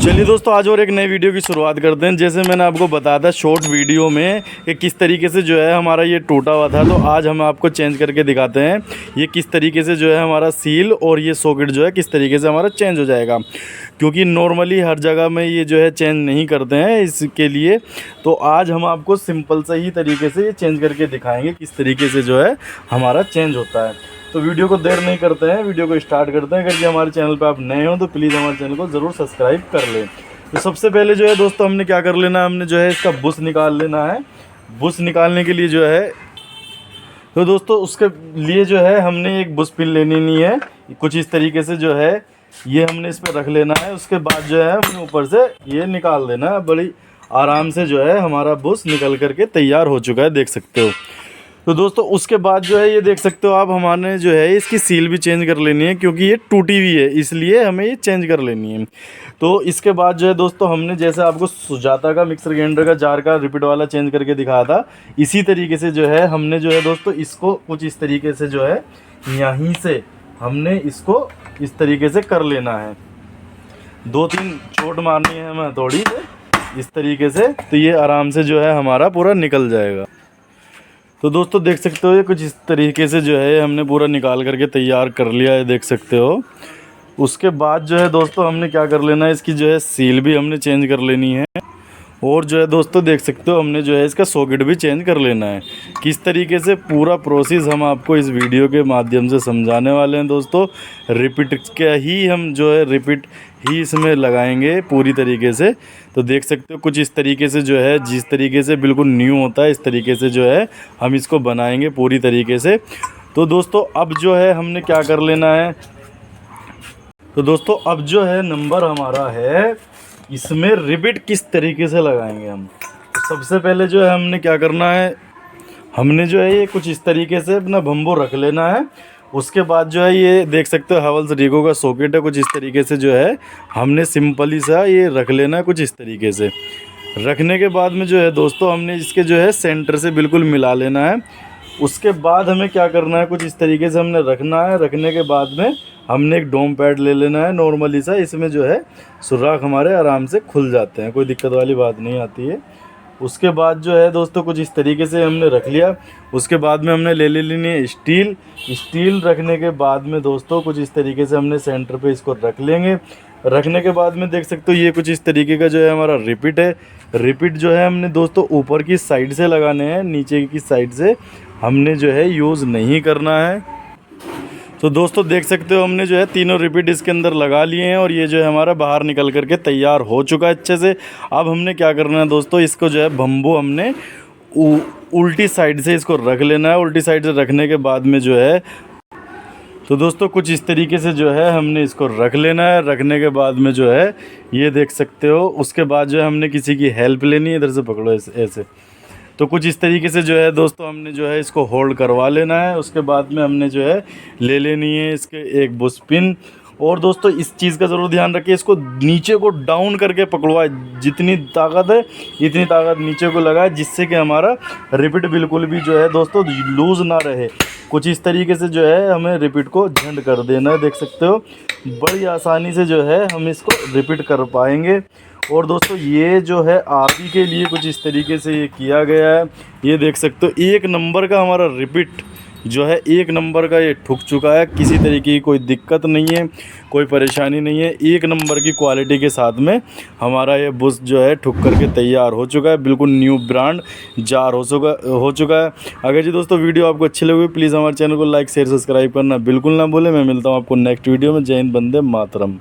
चलिए दोस्तों, आज और एक नई वीडियो की शुरुआत करते हैं। जैसे मैंने आपको बताया था शॉर्ट वीडियो में कि किस तरीके से जो है हमारा ये टूटा हुआ था, तो आज हम आपको चेंज करके दिखाते हैं ये किस तरीके से जो है हमारा सील और ये सॉकेट जो है किस तरीके से हमारा चेंज हो जाएगा। क्योंकि नॉर्मली हर जगह में ये जो है चेंज नहीं करते हैं इसके लिए, तो आज हम आपको सिंपल से ही तरीके से ये चेंज करके दिखाएँगे किस तरीके से जो है हमारा चेंज होता है। तो वीडियो को देर नहीं करते हैं, वीडियो को स्टार्ट करते हैं। अगर ये हमारे चैनल पे आप नए हो तो प्लीज़ हमारे चैनल को ज़रूर सब्सक्राइब कर लें। तो सबसे पहले जो है दोस्तों हमने क्या कर लेना है, हमने जो है इसका बुश निकाल लेना है। बुश निकालने के लिए जो है तो दोस्तों उसके लिए जो है हमने एक बुश पिन लेनी नहीं है, कुछ इस तरीके से जो है ये हमने इस पर रख लेना है। उसके बाद जो है हमने ऊपर से ये निकाल देना है। बड़ी आराम से जो है हमारा बुश निकल करके तैयार हो चुका है, देख सकते हो। तो दोस्तों उसके बाद जो है ये देख सकते हो आप, हमारे जो है इसकी सील भी चेंज कर लेनी है क्योंकि ये टूटी हुई है, इसलिए हमें ये चेंज कर लेनी है। तो इसके बाद जो है दोस्तों हमने जैसे आपको सुजाता का मिक्सर ग्राइंडर का जार का रिपीट वाला चेंज करके दिखाया था, इसी तरीके से जो है हमने जो है दोस्तों इसको कुछ इस तरीके से जो है यहीं से हमने इसको इस तरीके से कर लेना है। 2-3 चोट मारनी है हमें थोड़ी इस तरीके से, तो ये आराम से जो है हमारा पूरा निकल जाएगा। तो दोस्तों देख सकते हो ये कुछ इस तरीके से जो है हमने पूरा निकाल करके तैयार कर लिया है, देख सकते हो। उसके बाद जो है दोस्तों हमने क्या कर लेना है, इसकी जो है सील भी हमने चेंज कर लेनी है। और जो है दोस्तों देख सकते हो हमने जो है इसका सॉकेट भी चेंज कर लेना है। किस तरीके से पूरा प्रोसेस हम आपको इस वीडियो के माध्यम से समझाने वाले हैं दोस्तों। रिपीट का ही हम जो है रिपीट ही इसमें लगाएंगे पूरी तरीके से। तो देख सकते हो कुछ इस तरीके से जो है, जिस तरीके से बिल्कुल न्यू होता है इस तरीके से जो है हम इसको बनाएंगे पूरी तरीके से। तो दोस्तों अब जो है हमने क्या कर लेना है, तो दोस्तों अब जो है नंबर हमारा है इसमें रिपीट किस तरीके से लगाएंगे हम। तो सबसे पहले जो है हमने क्या करना है, हमने जो है ये कुछ इस तरीके से अपना बम्बू रख लेना है। उसके बाद जो है ये देख सकते हो हैवेल्स रीगो का सॉकेट है, कुछ इस तरीके से जो है हमने सिंपली सा ये रख लेना है। कुछ इस तरीके से रखने के बाद में जो है दोस्तों हमने इसके जो है सेंटर से बिल्कुल मिला लेना है। उसके बाद हमें क्या करना है, कुछ इस तरीके से हमने रखना है। रखने के बाद में हमने एक डोम पैड ले लेना है नॉर्मली सा, इसमें जो है सुराख हमारे आराम से खुल जाते हैं, कोई दिक्कत वाली बात नहीं आती है। उसके बाद जो है दोस्तों कुछ इस तरीके से हमने रख लिया। उसके बाद में हमने ले लेनी है स्टील रखने के बाद में दोस्तों कुछ इस तरीके से हमने सेंटर पे इसको रख लेंगे। रखने के बाद में देख सकते हो ये कुछ इस तरीके का जो है हमारा रिपीट है। रिपीट जो है हमने दोस्तों ऊपर की साइड से लगाने हैं, नीचे की साइड से हमने जो है यूज़ नहीं करना है। तो दोस्तों देख सकते हो हमने जो है तीनों रिपीट इसके अंदर लगा लिए हैं और ये जो है हमारा बाहर निकल करके तैयार हो चुका है अच्छे से। अब हमने क्या करना है दोस्तों, इसको जो है बम्बू हमने उल्टी साइड से इसको रख लेना है। उल्टी साइड से रखने के बाद में जो है तो दोस्तों कुछ इस तरीके से जो है हमने इसको रख लेना है। रखने के बाद में जो है ये देख सकते हो, उसके बाद जो है हमने किसी की हेल्प लेनी है, इधर से पकड़ो ऐसे। तो कुछ इस तरीके से जो है दोस्तों हमने जो है इसको होल्ड करवा लेना है। उसके बाद में हमने जो है ले लेनी है इसके एक बुश पिन। और दोस्तों इस चीज़ का ज़रूर ध्यान रखिए, इसको नीचे को डाउन करके पकड़वाए, जितनी ताकत है इतनी ताकत नीचे को लगाए, जिससे कि हमारा रिपीट बिल्कुल भी जो है दोस्तों लूज़ ना रहे। कुछ इस तरीके से जो है हमें रिपीट को झंड कर देना है, देख सकते हो। बड़ी आसानी से जो है हम इसको रिपीट कर पाएंगे। और दोस्तों ये जो है आरपी के लिए कुछ इस तरीके से ये किया गया है, ये देख सकते हो। 1 नंबर का हमारा रिपीट जो है 1 नंबर का ये ठुक चुका है, किसी तरीके की कोई दिक्कत नहीं है, कोई परेशानी नहीं है। 1 नंबर की क्वालिटी के साथ में हमारा ये बुश जो है ठुक करके तैयार हो चुका है, बिल्कुल न्यू ब्रांड जार हो चुका है। अगर जी दोस्तों वीडियो आपको अच्छी लगी प्लीज़ हमारे चैनल को लाइक शेयर सब्सक्राइब करना बिल्कुल ना भूलें। मैं मिलता हूँ आपको नेक्स्ट वीडियो में। जय हिंद, वंदे मातरम।